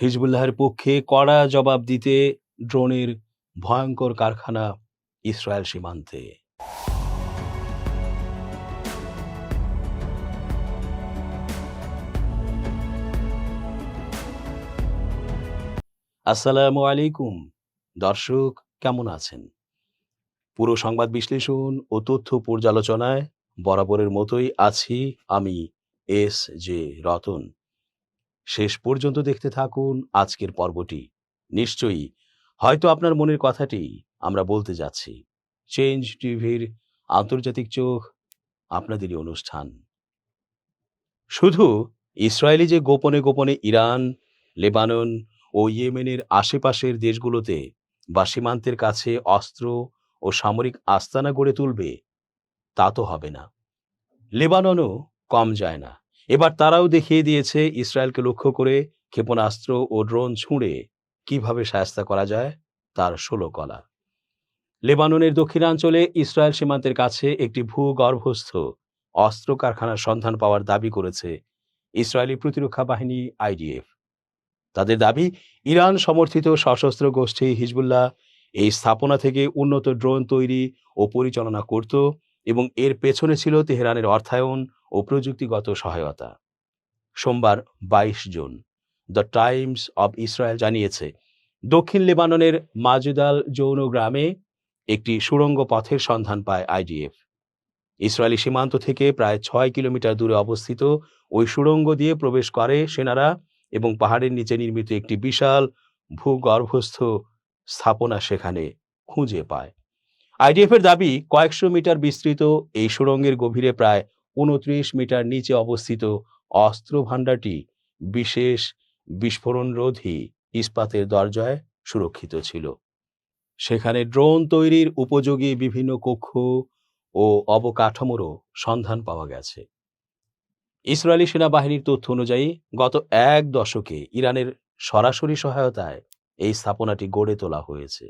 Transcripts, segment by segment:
হিজবুল্লাহের পক্ষে কড়া জবাব দিতে ড্রোনের ভয়ঙ্কর কারখানা ইসরায়েল সীমান্তে। আসসালামু আলাইকুম দর্শক, কেমন আছেন? পুরো সংবাদ বিশ্লেষণ ও তথ্য পর্যালোচনায় বরাবরের মতোই আছি আমি এস জে রতন। শেষ পর্যন্ত দেখতে থাকুন আজকের পর্বটি। নিশ্চয়ই হয়তো আপনার মনের কথাটি আমরা বলতে যাচ্ছি। চেঞ্জ টিভির আন্তর্জাতিক চোখ, আপনাদেরই অনুষ্ঠান। শুধু ইসরায়েলি যে গোপনে গোপনে ইরান, লেবানন ও ইয়েমেনের আশেপাশের দেশগুলোতে বা সীমান্তের কাছে অস্ত্র ও সামরিক আস্তানা গড়ে তুলবে তা তো হবে না। লেবাননও কম যায় না। এবার তারাও দেখিয়ে দিয়েছে ইসরায়েলকে লক্ষ্য করে ক্ষেপণাস্ত্র ও ড্রোন ছুঁড়ে কিভাবে শায়েস্তা করা যায় তার ১৬ কলা। লেবাননের দক্ষিণাঞ্চলে ইসরায়েল সীমান্তের কাছে একটি ভূগর্ভস্থ অস্ত্র কারখানার সন্ধান পাওয়ার দাবি করেছে ইসরায়েলি প্রতিরক্ষা বাহিনী আইডিএফ। তাদের দাবি, ইরান সমর্থিত সশস্ত্র গোষ্ঠী হিজবুল্লাহ এই স্থাপনা থেকে উন্নত ড্রোন তৈরি ও পরিচালনা করত এবং এর পেছনে ছিল তেহরানের অর্থায়ন ও প্রযুক্তিগত সহায়তা। সোমবার ২২ June the Times of Israel জানিয়েছে, দক্ষিণ লেবাননের মাজুদাল যৌন গ্রামে একটি সুড়ঙ্গ পথের সন্ধান পায় আইডিএফ। ইসরায়েলি সীমান্ত থেকে প্রায় ৬ কিলোমিটার দূরে অবস্থিত ওই সুড়ঙ্গ দিয়ে প্রবেশ করে সেনারা এবং পাহাড়ের নিচে নির্মিত একটি বিশাল ভূগর্ভস্থ স্থাপনা সেখানে খুঁজে পায়। আইডিএফ এর দাবি, কয়েকশো মিটার বিস্তৃত এই সুড়ঙ্গের গভীরে প্রায় ২৯ মিটার নিচে অবস্থিত অস্ত্র ভাণ্ডারটি বিশেষ বিস্ফোরণরোধী ইস্পাতের দরজায় সুরক্ষিত ছিল। সেখানে ড্রোন তৈরির উপযোগী বিভিন্ন কক্ষ ও অবকাঠামোরও সন্ধান পাওয়া গেছে। ইসরায়েলি সেনাবাহিনীর তথ্য অনুযায়ী গত ১ দশকে ইরানের সরাসরি সহায়তায় এই স্থাপনাটি গড়ে তোলা হয়েছে।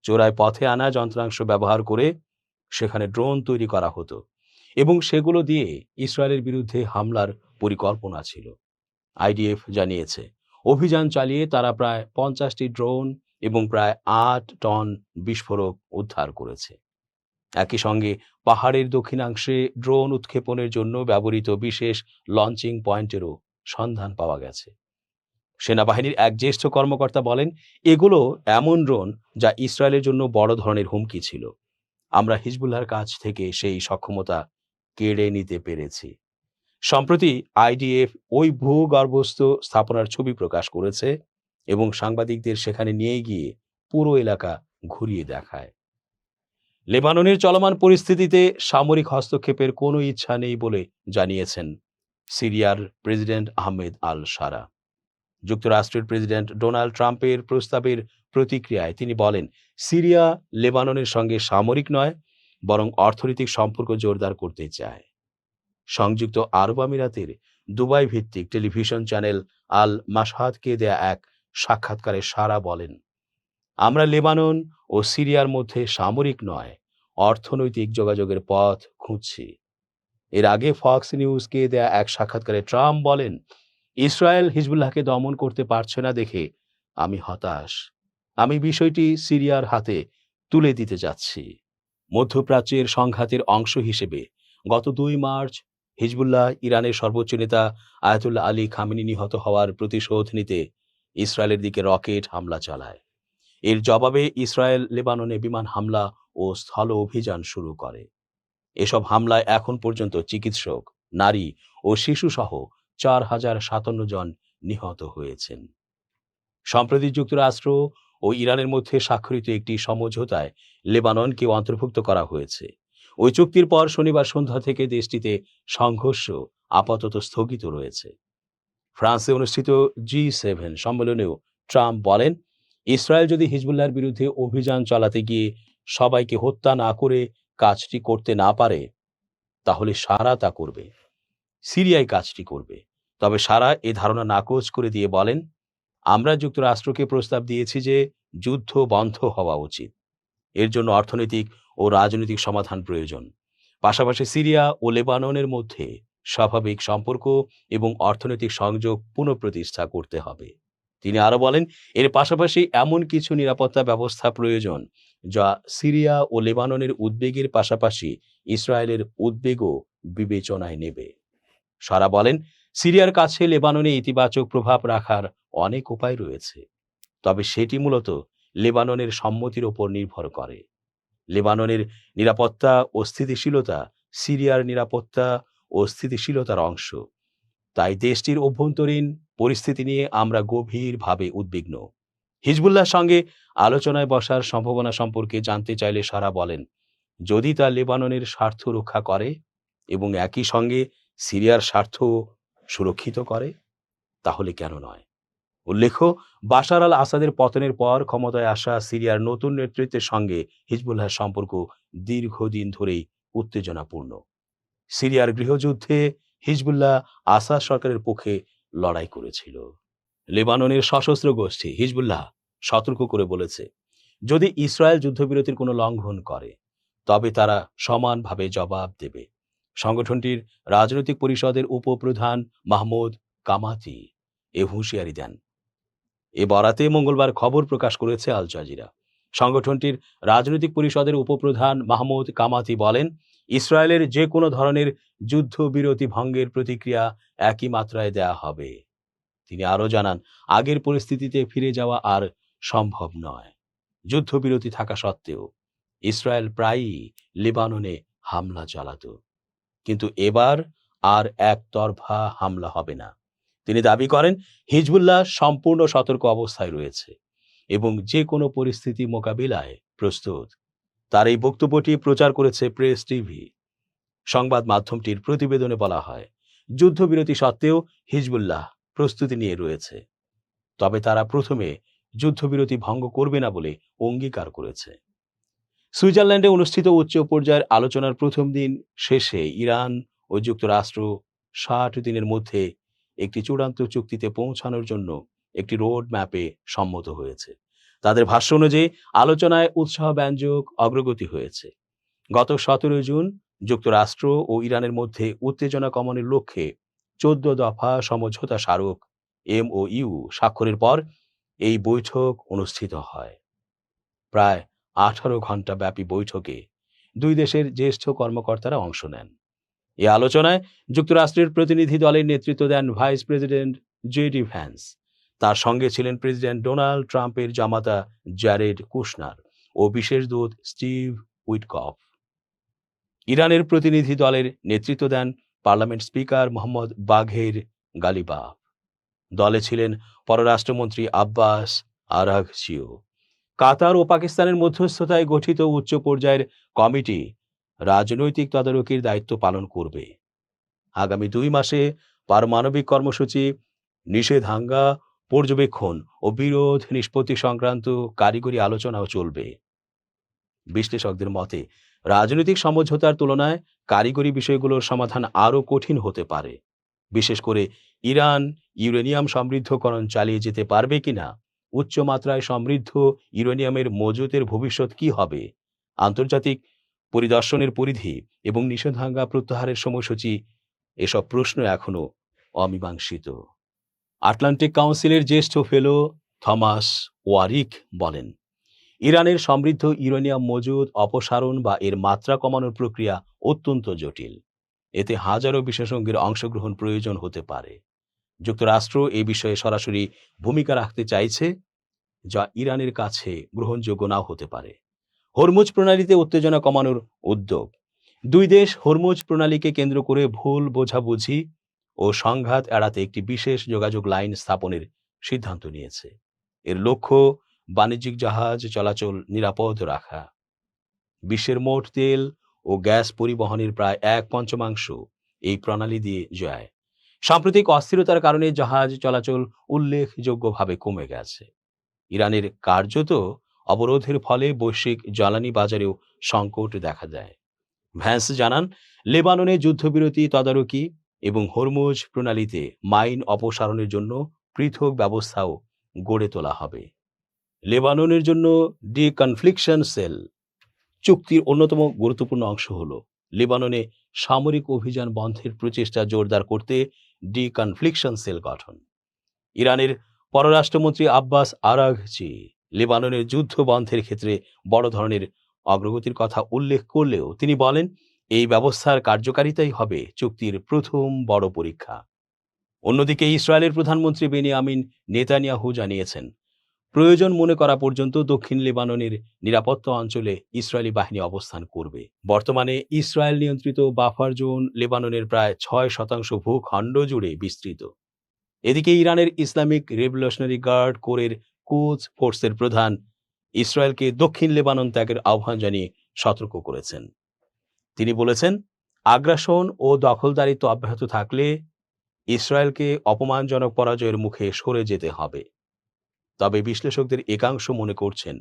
চোরাই পথে আনা যন্ত্রাংশ ব্যবহার করে সেখানে ড্রোন তৈরি করা হতো এবং সেগুলো দিয়ে ইসরায়েলের বিরুদ্ধে হামলার পরিকল্পনা ছিল। আইডিএফ জানিয়েছে, অভিযান চালিয়ে তারা প্রায় ৫০টি ড্রোন এবং প্রায় ৮ টন বিস্ফোরক উদ্ধার করেছে। একই সঙ্গে পাহাড়ের দক্ষিণাংশে ড্রোন উৎক্ষেপণের জন্য ব্যবহৃত বিশেষ লঞ্চিং পয়েন্টেরও সন্ধান পাওয়া গেছে। সেনাবাহিনীর এক জ্যেষ্ঠ কর্মকর্তা বলেন, এগুলো এমন ড্রোন যা ইসরায়েলের জন্য বড় ধরনের হুমকি ছিল। আমরা হিজবুল্লাহর কাছ থেকে সেই সক্ষমতা কেড়ে নিতে পেরেছি। সম্প্রতি আইডিএফ ওই ভূগর্ভস্থ স্থাপনার ছবি প্রকাশ করেছে এবং সাংবাদিকদের সেখানে নিয়ে গিয়ে পুরো এলাকা ঘুরিয়ে দেখায়। লেবাননের চলমান পরিস্থিতিতে সামরিক হস্তক্ষেপের কোনো ইচ্ছা নেই বলে জানিয়েছেন সিরিয়ার প্রেসিডেন্ট আহমেদ আল সারা। যুক্তরাষ্ট্রের প্রেসিডেন্ট ডোনাল্ড ট্রাম্পের প্রস্তাবের প্রতিক্রিয়ায় তিনি বলেন, সিরিয়া লেবাননের সঙ্গে সামরিক নয়, বরং অর্থনৈতিক সম্পর্ক জোরদার করতে চায়। সংযুক্ত আরব আমিরাতের দুবাই ভিত্তিক টেলিভিশন চ্যানেল আল মাশহাদকে দেয়া এক সাক্ষাৎকারে সারা বলেন, আমরা লেবানন ও সিরিয়ার মধ্যে সামরিক নয়, অর্থনৈতিক যোগাযোগের পথ খুঁজছি। এর আগে ফক্স নিউজকে দেয়া এক সাক্ষাৎকারে ট্রাম্প বলেন, ইসরায়েল হিজবুল্লাহকে দমন করতে পারছে না দেখে আমি হতাশ। আমি বিষয়টি সিরিয়ার হাতে তুলে দিতে যাচ্ছি। মধ্যপ্রাচ্যের সংঘাতের অংশ হিসেবে গত ২ মার্চ হিজবুল্লাহ ইরানের সর্বোচ্চ নেতা আয়াতুল্লাহ আলী খামেনি নিহত হওয়ার প্রতিশোধ নিতে ইসরায়েলের দিকে রকেট হামলা চালায়। এর জবাবে ইসরায়েল লেবাননে বিমান হামলা ও স্থল অভিযান শুরু করে। এসব হামলায় এখন পর্যন্ত চিকিৎসক, নারী ও শিশুসহ ৪,০৫৭ জন নিহত হয়েছেন। সম্প্রতি যুক্তরাষ্ট্র ও ইরানের মধ্যে স্বাক্ষরিত একটি সমঝোতায় লেবাননকেও অন্তর্ভুক্ত করা হয়েছে। ওই চুক্তির পর শনিবার সন্ধ্যা থেকে দেশটিতে সংঘর্ষ আপাতত স্থগিত রয়েছে। ফ্রান্সে অনুষ্ঠিত G7 সম্মেলনেও ট্রাম্প বলেন, ইসরায়েল যদি হিজবুল্লাহর বিরুদ্ধে অভিযান চালাতে গিয়ে সবাইকে হত্যা না করে কাজটি করতে না পারে, তাহলে সারা তা করবে। সিরিয়ায় কাজটি করবে। তবে সারা এ ধারণা নাকচ করে দিয়ে বলেন, আমরা যুক্তরাষ্ট্রকে প্রস্তাব দিয়েছি যে যুদ্ধ বন্ধ হওয়া উচিত। এর জন্য অর্থনৈতিক ও রাজনৈতিক সমাধান প্রয়োজন। পাশাপাশি সিরিয়া ও লেবাননের মধ্যে স্বাভাবিক সম্পর্ক এবং অর্থনৈতিক সংযোগ পুনঃপ্রতিষ্ঠা করতে হবে। তিনি আরো বলেন, এর পাশাপাশি এমন কিছু নিরাপত্তা ব্যবস্থা প্রয়োজন যা সিরিয়া ও লেবাননের উদ্বেগের পাশাপাশি ইসরায়েলের উদ্বেগও বিবেচনায় নেবে। সারা বলেন, সিরিয়ার কাছে লেবাননে ইতিবাচক প্রভাব রাখার অনেক উপায় রয়েছে, তবে সেটি মূলত লেবাননের সম্মতির ওপর নির্ভর করে। লেবাননের নিরাপত্তা ও স্থিতিশীলতা সিরিয়ার নিরাপত্তা ও স্থিতিশীলতার অংশ। তাই দেশটির অভ্যন্তরীণ পরিস্থিতি নিয়ে আমরা গভীরভাবে উদ্বিগ্ন। হিজবুল্লাহর সঙ্গে আলোচনায় বসার সম্ভাবনা সম্পর্কে জানতে চাইলে সারা বলেন, যদি তা লেবাননের স্বার্থ রক্ষা করে এবং একই সঙ্গে সিরিয়ার স্বার্থ সুরক্ষিত করে, তাহলে কেন নয়। উল্লেখ্য, বাশার আল আসাদের পতনের পর ক্ষমতায় আসা সিরিয়ার নতুন নেতৃত্বের সঙ্গে হিজবুল্লাহর সম্পর্ক দীর্ঘদিন ধরেই উত্তেজনাপূর্ণ। সিরিয়ার গৃহযুদ্ধে হিজবুল্লাহ আসাদ সরকারের পক্ষে লড়াই করেছিল। লেবাননের সশস্ত্র গোষ্ঠী হিজবুল্লাহ সতর্ক করে বলেছে, যদি ইসরায়েল যুদ্ধবিরতির কোনো লঙ্ঘন করে তবে তারা সমানভাবে জবাব দেবে। সংগঠনটির রাজনৈতিক পরিষদের উপপ্রধান মাহমুদ কামাতি এ হুঁশিয়ারি দেন। এ বরাতে মঙ্গলবার খবর প্রকাশ করেছে আল জাজিরা। সংগঠনটির রাজনৈতিক পরিষদের উপপ্রধান মাহমুদ কামাতি বলেন, ইসরায়েলের যে কোনো ধরনের যুদ্ধবিরতি ভঙ্গের প্রতিক্রিয়া একই মাত্রায় দেয়া হবে। তিনি আরও জানান, আগের পরিস্থিতিতে ফিরে যাওয়া আর সম্ভব নয়। যুদ্ধবিরতি থাকা সত্ত্বেও ইসরায়েল প্রায়ই লেবাননে হামলা চালাত, কিন্তু এবার আর একতরফা হামলা হবে না। তিনি দাবি করেন, হিজবুল্লাহ সম্পূর্ণ সতর্ক অবস্থায় রয়েছে এবং যে কোনো পরিস্থিতি মোকাবিলায় প্রস্তুত। তার এই বক্তব্যটি প্রচার করেছে প্রেস টিভি। সংবাদ মাধ্যমটির প্রতিবেদনে বলা হয়, যুদ্ধবিরতি সত্ত্বেও হিজবুল্লাহ প্রস্তুতি নিয়ে রয়েছে, তবে তারা প্রথমে যুদ্ধবিরতি ভঙ্গ করবে না বলে অঙ্গীকার করেছে। সুইজারল্যান্ডে অনুষ্ঠিত উচ্চ পর্যায়ের আলোচনার প্রথম দিন শেষে ইরান ও যুক্তরাষ্ট্র 60 দিনের মধ্যে একটি চূড়ান্ত চুক্তিতে পৌঁছানোর জন্য একটি রোড ম্যাপে সম্মত হয়েছে। তাদের ভাষ্য অনুযায়ী আলোচনায় উৎসাহব্যঞ্জক অগ্রগতি হয়েছে। গত 17 জুন যুক্তরাষ্ট্র ও ইরানের মধ্যে উত্তেজনা কমানোর লক্ষ্যে 14 দফা সমঝোতা স্মারক MOU স্বাক্ষরের পর এই বৈঠক অনুষ্ঠিত হয়। প্রায় 18 ঘণ্টা ব্যাপী বৈঠকে দুই দেশের জ্যেষ্ঠ কর্মকর্তারা অংশ নেন। এই আলোচনায় যুক্তরাষ্ট্রের প্রতিনিধি দলের নেতৃত্ব দেন ভাইস প্রেসিডেন্ট JD ভ্যান্স। তার সঙ্গে ছিলেন প্রেসিডেন্ট ডোনাল্ড ট্রাম্পের জামাতা জ্যারেড কুশনার ও বিশেষ দূত স্টিভ উইটকফ। ইরানের প্রতিনিধি দলের নেতৃত্ব দেন পার্লামেন্ট স্পিকার মোহাম্মদ বাঘের গালিবাফ। দলে ছিলেন পররাষ্ট্রমন্ত্রী আব্বাস আরাঘচিও। কাতার ও পাকিস্তানের মধ্যস্থতায় গঠিত উচ্চ পর্যায়ের কমিটি রাজনৈতিক তদারকির দায়িত্ব পালন করবে। আগামী 2 মাসে পারমাণবিক কর্মসূচি, নিষেধাজ্ঞা, পর্যবেক্ষণ ও বিরোধ নিষ্পত্তি সংক্রান্ত কারিগরি আলোচনাও চলবে। বিশ্লেষকদের মতে, রাজনৈতিক সমঝোতার তুলনায় কারিগরি বিষয়গুলোর সমাধান আরও কঠিন হতে পারে, বিশেষ করে ইরান ইউরেনিয়াম সমৃদ্ধকরণ চালিয়ে যেতে পারবে কিনা, উচ্চমাত্রায় সমৃদ্ধ ইউরেনিয়ামের মজুতের ভবিষ্যৎ কি হবে, আন্তর্জাতিক পরিদর্শনের পরিধি এবং নিষেধাজ্ঞা প্রত্যাহারের সময়সূচি, এসব প্রশ্ন এখনও অমীমাংসিত। আটলান্টিক কাউন্সিলের জ্যেষ্ঠ ফেলো থমাস ওয়ারিক বলেন, ইরানের সমৃদ্ধ ইউরেনিয়াম মজুদ অপসারণ বা এর মাত্রা কমানোর প্রক্রিয়া অত্যন্ত জটিল। এতে হাজারো বিশেষজ্ঞের অংশগ্রহণ প্রয়োজন হতে পারে। যুক্তরাষ্ট্র এই বিষয়ে সরাসরি ভূমিকা রাখতে চাইছে, যা ইরানের কাছে গ্রহণযোগ্য নাও হতে পারে। হরমুজ প্রণালীতে উত্তেজনা কমানোর উদ্যোগ। দুই দেশ হরমুজ প্রণালীকে কেন্দ্র করে ভুল বোঝাবুঝি ও সংঘাত এড়াতে একটি বিশেষ যোগাযোগ লাইন স্থাপনের সিদ্ধান্ত নিয়েছে। এর লক্ষ্য বাণিজ্যিক জাহাজ চলাচল নিরাপদ রাখা। বিশ্বের মোট তেল ও গ্যাস পরিবহনের প্রায় 1/5 এই প্রণালী দিয়ে যায়। সাম্প্রতিক অস্থিরতার কারণে জাহাজ চলাচল উল্লেখযোগ্যভাবে কমে গেছে। ইরানের কার্যত অবরোধের ফলে বৈশ্বিক জ্বালানি বাজারেও সংকট দেখা দেয়। ভ্যান্স জানান, লেবাননে যুদ্ধবিরতি তদারকি এবং হরমুজ প্রণালীতে মাইন অপসারণের জন্য পৃথক ব্যবস্থাও গড়ে তোলা হবে। লেবাননের জন্য ডিকনফ্লিকশন সেল চুক্তির অন্যতম গুরুত্বপূর্ণ অংশ হল লেবাননে সামরিক অভিযান বন্ধের প্রচেষ্টা জোরদার করতে ডিকনফ্লিকশন সেল গঠন। ইরানের পররাষ্ট্রমন্ত্রী আব্বাস আরাঘচি লেবাননের যুদ্ধ বন্ধের ক্ষেত্রে বড় ধরনের অগ্রগতির কথা উল্লেখ করলেও তিনি বলেন, এই ব্যবস্থার কার্যকারিতাই হবে চুক্তির প্রথম বড় পরীক্ষা। অন্যদিকে ইসরায়েলের প্রধানমন্ত্রী বেনিয়ামিন নেতানিয়াহু জানিয়েছেন, প্রয়োজন মনে করা পর্যন্ত দক্ষিণ লেবাননের নিরাপত্তা অঞ্চলে ইসরায়েলি বাহিনী অবস্থান করবে। বর্তমানে ইসরায়েল নিয়ন্ত্রিত বাফার জোন লেবাননের প্রায় 6% ভূখণ্ড জুড়ে বিস্তৃত। এদিকে ইরানের ইসলামিক রেভলিউশনারি গার্ড কোরের কুদস ফোর্সের প্রধান ইসরায়েলকে দক্ষিণ লেবানন ত্যাগের আহ্বান জানিয়ে সতর্ক করেছেন। তিনি বলেছেন, আগ্রাসন ও দখলদারিত্ব অব্যাহত থাকলে ইসরায়েলকে অপমানজনক পরাজয়ের মুখে সরে যেতে হবে। তবে বিশ্লেষকদের একাংশ মনে করছেন,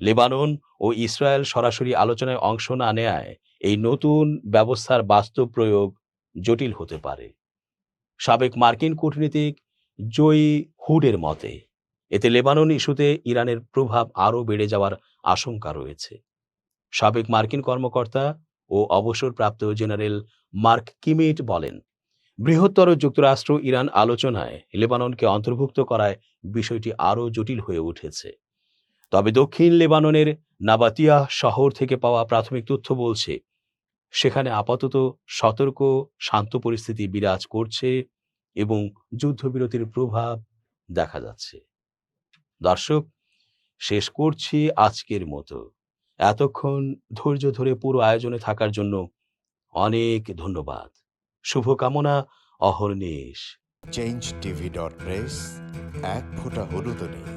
লেবানন ও ইসরায়েল সরাসরি আলোচনায় অংশ না নেয়ায় এই নতুন ব্যবস্থার বাস্তব প্রয়োগ জটিল হতে পারে। সাবেক মার্কিন কূটনীতিক জোই হুডের মতে, এতে লেবানন ইস্যুতে ইরানের প্রভাব আরও বেড়ে যাওয়ার আশঙ্কা রয়েছে। সাবেক মার্কিন কর্মকর্তা ও অবসরপ্রাপ্ত জেনারেল মার্ক কিমিট বলেন, বৃহত্তর যুক্তরাষ্ট্র ইরান আলোচনায় লেবাননকে অন্তর্ভুক্ত করায় বিষয়টি আরও জটিল হয়ে উঠেছে। তবে দক্ষিণ লেবাননের নাবাতিয়া শহর থেকে পাওয়া প্রাথমিক তথ্য বলছে, সেখানে আপাতত সতর্ক শান্ত পরিস্থিতি বিরাজ করছে এবং যুদ্ধবিরতির প্রভাব দেখা যাচ্ছে। দর্শক, শেষ করছি আজকের মতো। এতক্ষণ ধৈর্য ধরে পুরো আয়োজনে থাকার জন্য অনেক ধন্যবাদ। শুভকামনা অহর্নিশ। চেঞ্জ টিভি.প্রেস, এক ফোঁটা হলুদও নেই।